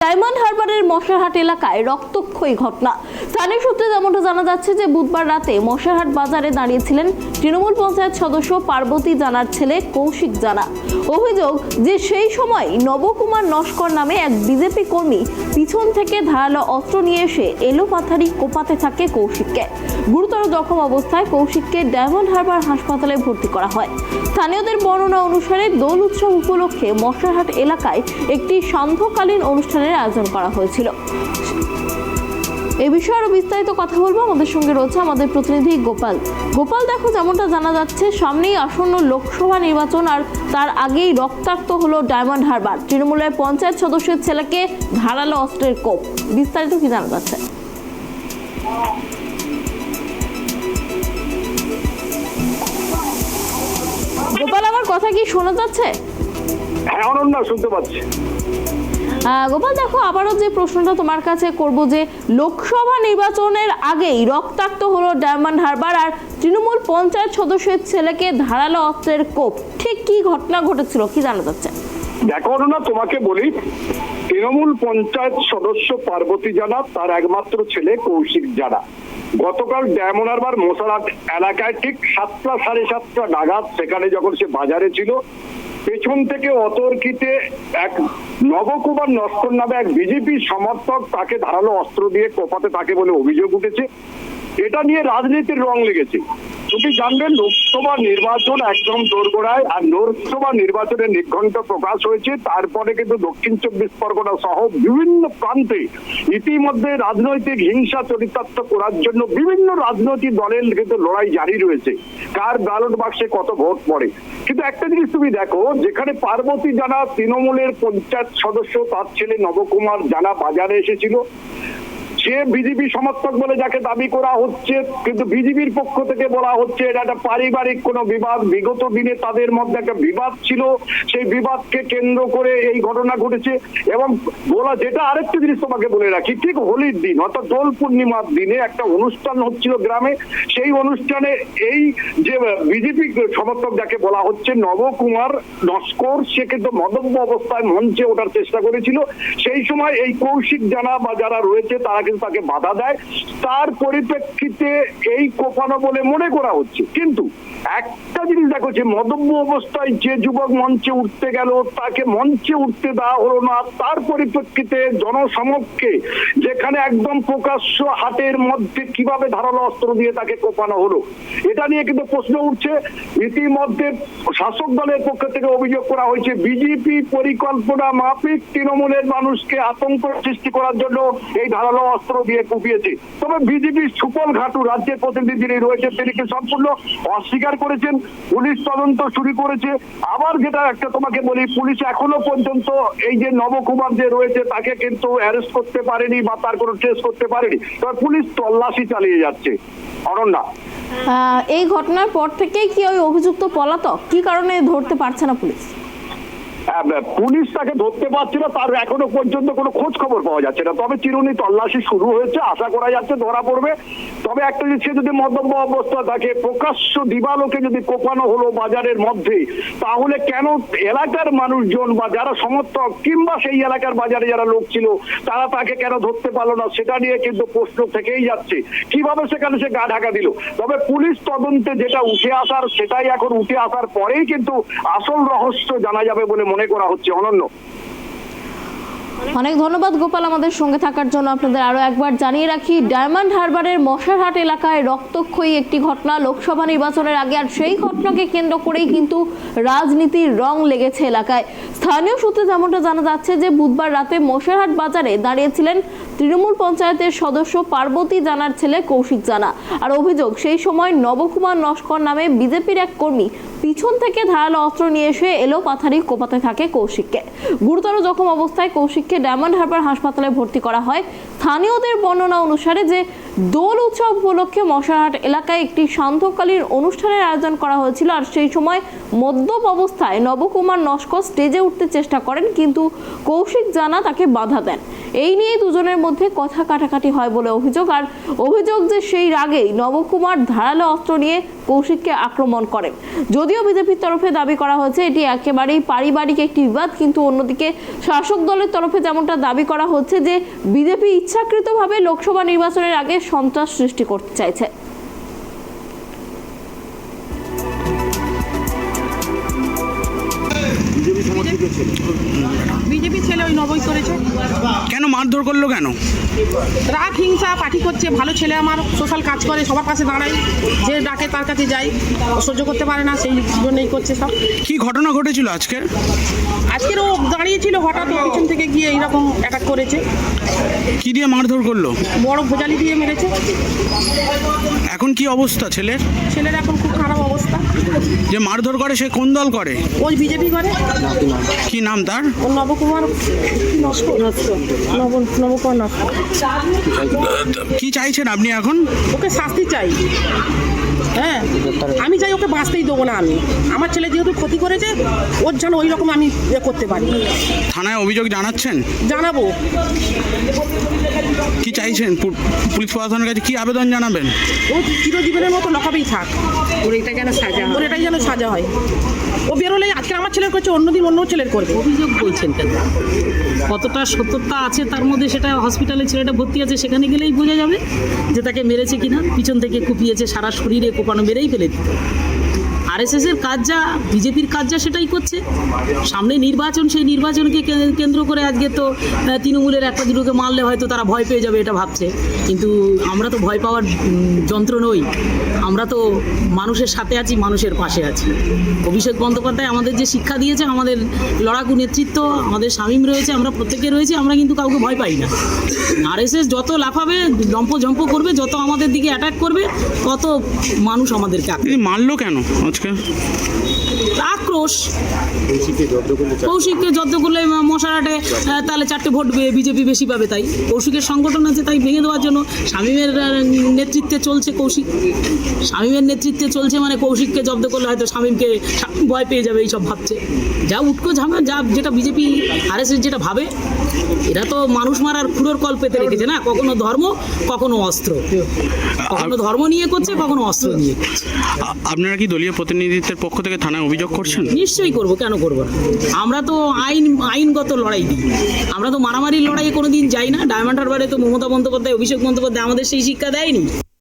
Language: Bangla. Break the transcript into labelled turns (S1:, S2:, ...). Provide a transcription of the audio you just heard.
S1: ডায়মন্ড হারবারের মশারহাট এলাকায় রক্তক্ষয়ী ঘটনা। স্থানীয় সূত্রে যেমনটা জানা যাচ্ছে যে বুধবার রাতে মশারহাট বাজারে দাঁড়িয়েছিলেন তৃণমূল পঞ্চায়েত সদস্য পার্বতী জানার ছেলে কৌশিক জানা। অভিযোগ যে সেই সময় নবকুমার নস্কর নামে এক বিজেপি কর্মী পিছন থেকে ধারালো অস্ত্র নিয়ে এসে এলোপাথারি কোপাতে থাকে কৌশিককে। গুরুতর জখম অবস্থায় কৌশিককে ডায়মন্ড হারবার হাসপাতালে ভর্তি করা হয়। স্থানীয়দের বর্ণনা অনুসারে দোল উৎসব উপলক্ষে মশারহাট এলাকায় একটি সান্ধ্যকালীন অনুষ্ঠানের আয়োজন করা হয়েছিল। এই বিষয়ে আরো বিস্তারিত কথা বলবো, আমাদের সঙ্গে রয়েছে আমাদের প্রতিনিধি গোপাল। গোপাল, দেখো যেমনটা জানা যাচ্ছে সামনেই আসন্ন লোকসভা নির্বাচন, আর তার আগেই রক্তাক্ত হলো ডায়মন্ড হারবার। তৃণমূলের পঞ্চায়েত সদস্যের ছেলেকে ধারালো অস্ত্রের কোপ, বিস্তারিত কি জানা যাচ্ছে? গোপাল, আমার কথা কি শোনা যাচ্ছে?
S2: হ্যাঁ অনন্যা, শুনতে পাচ্ছি।
S1: গোপাল, দেখো আবারও যে প্রশ্নটা তোমার কাছে করব, যে লোকসভা নির্বাচনের আগেই রক্তাক্ত হলো ডায়মন্ড হারবার, আর তৃণমূল পঞ্চায়েত সদস্যের ছেলেকে ধারালো অস্ত্রের কোপ, ঠিক কি ঘটনা ঘটেছিল, কি জানা যাচ্ছে?
S2: দেখো অনন্যা, তোমাকে বলি, তৃণমূল পঞ্চায়েত সদস্য পার্বতী জানা, তার একমাত্র ছেলে কৌশিক জানা গতকাল ডায়মন্ড হারবার মশারহাট এলাকায় ঠিক 7টা সাড়ে 7টা নাগাদ, সেখানে যখন সে বাজারে ছিল, পেছন থেকে অতর্কিতে এক নবকুমার নস্কর নামে এক বিজেপি সমর্থক তাকে ধারালো অস্ত্র দিয়ে কোপাতে থাকে বলে অভিযোগ উঠেছে। এটা নিয়ে রাজনীতির রং লেগেছে। তুমি জানবেন, লোকসভা নির্বাচন একদম দোরগোড়ায়, আর লোকসভা নির্বাচনের নির্ঘণ্ট প্রকাশ হয়েছে। তারপরে কিন্তু দক্ষিণ 24 পরগনা সহ বিভিন্ন প্রান্তে ইতিমধ্যে রাজনৈতিক হিংসা চরিতার্থ করার জন্য বিভিন্ন রাজনৈতিক দলের কিন্তু লড়াই জারি রয়েছে, কার ব্যালট বাক্সে কত ভোট পড়ে। কিন্তু একটা জিনিস তুমি দেখো, যেখানে পার্বতী জানা তৃণমূলের পঞ্চায়েত সদস্য, তার ছেলে নবকুমার জানা বাজারে এসেছিল, সে বিজেপি সমর্থক বলে যাকে দাবি করা হচ্ছে, কিন্তু বিজেপির পক্ষ থেকে বলা হচ্ছে এটা একটা পারিবারিক কোনো বিবাদ। বিগত দিনে তাদের মধ্যে একটা বিবাদ ছিল, সেই বিবাদকে কেন্দ্র করে এই ঘটনা ঘটেছে। এবং বলা যেটা, আরেকটা জিনিস তোমাকে বলে রাখি, ঠিক হোলির দিন অর্থাৎ দোল পূর্ণিমার দিনে একটা অনুষ্ঠান হচ্ছিল গ্রামে। সেই অনুষ্ঠানে এই যে বিজেপি সমর্থক যাকে বলা হচ্ছে নবকুমার নস্কর, সে কিন্তু মদ্যপ অবস্থায় মঞ্চে ওঠার চেষ্টা করেছিল। সেই সময় এই কৌশিক জানা বা যারা রয়েছে তারা কিন্তু তাকে বাধা দেয়। তার পরিপ্রেক্ষিতে এই কোপানো বলে মনে করা হচ্ছে। কিন্তু একটা জিনিস দেখো, যে মদ্যপ অবস্থায় যে যুবক মঞ্চে উঠতে গেল, তাকে মঞ্চে উঠতে দেওয়া হলো না। তার পরিপ্রেক্ষিতে জনসমক্ষে, যেখানে একদম প্রকাশ্য হাটের মধ্যে কিভাবে ধারালো অস্ত্র দিয়ে তাকে কোপানো হলো, এটা নিয়ে কিন্তু প্রশ্ন উঠছে। ইতিমধ্যে শাসক দলের পক্ষ থেকে অভিযোগ করা হয়েছে বিজেপি পরিকল্পনা মাফিক তৃণমূলের মানুষকে আতঙ্ক সৃষ্টি করার জন্য এই ধারালো অস্ত্র দিয়ে কুপিয়েছে। তবে বিজেপির সুপল ঘাটু রাজ্যের প্রতিনিধি যিনি রয়েছেন, তিনি কি সম্পূর্ণ অস্বীকার করেছেন। পুলিশ তদন্ত শুরু করেছে। আবার যেটা একটা তোমাকে বলি, পুলিশ এখনো পর্যন্ত এই যে নবকুমার যে রয়েছে তাকে কিন্তু অ্যারেস্ট করতে পারেনি বা তার কোনো ট্রেস করতে পারেনি। তবে পুলিশ তল্লাশি চালিয়ে যাচ্ছে। অনন্যা,
S1: এই ঘটনার পর থেকেই কি ওই অভিযুক্ত পলাতক, কি কারণে ধরতে পারছে না পুলিশ?
S2: পুলিশ তাকে ধরতে পারছে না, তার এখনো পর্যন্ত কোনো খোঁজ খবর পাওয়া যাচ্ছে না। তবে চিরুনি তল্লাশি শুরু হয়েছে, আশা করা যাচ্ছে ধরা পড়বে। তবে একটা জিনিস, সে যদি মদ্যপ অবস্থা থাকে, প্রকাশ্য দিবালোকে যদি কোপানো হলো বাজারের মধ্যে, তাহলে কেন এলাকার মানুষজন বা যারা সমর্থক কিংবা সেই এলাকার বাজারে যারা লোক ছিল তারা তাকে কেন ধরতে পারলো না, সেটা নিয়ে কিন্তু প্রশ্ন থেকেই যাচ্ছে। কিভাবে সেখানে সে গা ঢাকা দিল। তবে পুলিশ তদন্তে যেটা উঠে আসার, সেটাই এখন উঠে আসার পরেই কিন্তু আসল রহস্য জানা যাবে বলে মনে করা হচ্ছে। অনন্য,
S1: অনেক ধন্যবাদ গোপাল আমাদের সঙ্গে থাকার জন্য। আপনাদের আরো একবার জানিয়ে রাখি, ডায়মন্ড হারবারের মশারহাট এলাকায় রক্তক্ষয়ী একটি ঘটনা লোকসভা নির্বাচনের আগে, আর সেই ঘটনাকে কেন্দ্র করেই কিন্তু রাজনীতির রং লেগেছে এলাকায়। স্থানীয় সূত্রে যেমনটা জানা যাচ্ছে যে বুধবার রাতে মশারহাট বাজারে দাঁড়িয়েছিলেন তৃণমূল পঞ্চায়েতের সদস্য পার্বতী জানার ছেলে কৌশিক জানা। আর অভিযোগ, সেই সময় নবকুমার নস্কর নামে বিজেপির এক কর্মী পিছন থেকে ধারালো অস্ত্র নিয়ে এসে এলোপাথারি কোপাতে থাকে কৌশিককে। গুরুতর জখম অবস্থায় কৌশিককে ডায়মন্ড হারবার হাসপাতালে ভর্তি করা হয়। স্থানীয়দের বর্ণনা অনুসারে যে দোল উৎসব উপলক্ষে মশারহাট এলাকায় একটি সান্ধ্যকালীন অনুষ্ঠানের আয়োজন করা হয়েছিল, আর সেই সময় মদ্যপ অবস্থায় নবকুমার নস্কর স্টেজে উঠতে চেষ্টা করেন, কিন্তু কৌশিক জানা তাকে বাধা দেন। এই নিয়ে দুজনের মধ্যে কথা কাটাকাটি হয় বলে অভিযোগ। আর অভিযোগ যে সেই রাগেই নবকুমার ধারালো অস্ত্র নিয়ে কৌশিককে আক্রমণ করেন। যদিও বিজেপির তরফে দাবি করা হয়েছে এটি একেবারেই পারিবারিক একটি বিবাদ, কিন্তু অন্যদিকে শাসক দলের তরফে যেমনটা দাবি করা হচ্ছে যে বিজেপি ইচ্ছাকৃতভাবে লোকসভা নির্বাচনের আগে সন্ত্রাস সৃষ্টি করতে চাইছে।
S3: বিজেপি ছেলে ওই নবই করেছে।
S4: কেন মারধর করলো কেন?
S3: রাগ হিংসা পার্টি করছে। ভালো ছেলে আমার, সোশ্যাল কাজ করে, সবার কাছে দাঁড়ায়, যে ডাকে তার কাছে যাই, সহ্য করতে পারে না, সেই জন্যই করছে সব।
S4: কি ঘটনা ঘটেছিল আজকে?
S3: আজকের ও দাঁড়িয়েছিল, হঠাৎ ও পিছন থেকে গিয়ে এইরকম অ্যাটাক করেছে।
S4: কি দিয়ে মারধর করলো?
S3: বড় ভোজালি দিয়ে মেরেছে।
S4: এখন কি অবস্থা ছেলের?
S3: ছেলের এখন খুব খারাপ অবস্থা।
S4: যে মারধর করে সে কোন দল করে?
S3: ওই বিজেপি করে।
S4: কি নাম তার?
S3: ও নবকুমার নবকুমার নস্কর।
S4: কি চাইছেন আপনি এখন?
S3: ওকে শাস্তি চাই। হ্যাঁ, আমি চাই ওকে বাঁচতেই দেবো না। আমি আমার ছেলে যেহেতু ক্ষতি করেছে, ওর যেন ওই রকম আমি করতে পারি।
S4: থানায় অভিযোগ জানাচ্ছেন?
S3: জানাবো।
S4: কি চাইছেন? পুলিশ প্রশাসনের কাছে কি আবেদন জানাবেন?
S3: ও চিরজীবনের মতো লকাবেই থাক। ওর এটাই যেন সাজা হয়। ও বেরোলে আজকে আমার ছেলের করছে, অন্যদিন অন্য ছেলের করবে।
S5: অভিযোগ বলছেন কেন? কতটা সত্যতা আছে তার মধ্যে সেটা হসপিটালে ছেলেটা ভর্তি আছে, সেখানে গেলেই বোঝা যাবে যে তাকে মেরেছে কিনা। পিছন থেকে কুপিয়েছে, সারা শরীরে কোপানো, মেরেই ফেলে দিত। আরএসএসের কাজ যা, বিজেপির কাজ যা সেটাই করছে। সামনে নির্বাচন, সেই নির্বাচনকে কেন্দ্র করে আজকে তো তৃণমূলের একটা দুটোকে মারলে হয়তো তারা ভয় পেয়ে যাবে এটা ভাবছে, কিন্তু আমরা তো ভয় পাওয়ার যন্ত্র নই। আমরা তো মানুষের সাথে আছি, মানুষের পাশে আছি। অভিষেক বন্দ্যোপাধ্যায় আমাদের যে শিক্ষা দিয়েছে, আমাদের লড়াকু নেতৃত্ব, আমাদের শামীম রয়েছে, আমরা প্রত্যেকে রয়েছি, আমরা কিন্তু কাউকে ভয় পাই না। আরএসএস যত লাফাবে, জম্প করবে, যত আমাদের দিকে অ্যাটাক করবে, তত মানুষ আমাদেরকে
S4: তিনি মারলো কেন আজকে?
S5: আক্রোশ। কৌশিককে জব্দ করলে মশারাটে তাহলে 4টে ভোট বিজেপি বেশি পাবে, তাই কৌশিকের সংগঠন আছে, তাই ভেঙে দেওয়ার জন্য শামীমের নেতৃত্বে চলছে। শামীমের নেতৃত্বে চলছে মানে কৌশিককে জব্দ করলে হয়তো শামীমকে ভয় পেয়ে যাবে, এইসব ভাবছে। যা উটকো ঝামেলা, যা যেটা বিজেপি আরএসএস যেটা ভাবে, এরা তো মানুষ মারার খুঁড়োর কল পেতে রেখেছে না। কখনো ধর্ম, কখনো অস্ত্র, কখনো ধর্ম নিয়ে করছে, কখনো অস্ত্র নিয়ে করছে।
S4: আপনারা কি দলীয় প্রতিনিধিত্বের পক্ষ থেকে থানায় অভিযোগ করছেন?
S5: নিশ্চয়ই করবো, কেন করবো না? আমরা তো আইনগত লড়াই দিই, আমরা তো মারামারির লড়াইয়ে কোনোদিন যাই না। ডায়মন্ড হারবারে তো মমতা বন্দ্যোপাধ্যায়, অভিষেক বন্দ্যোপাধ্যায় আমাদের সেই শিক্ষা দেয়নি।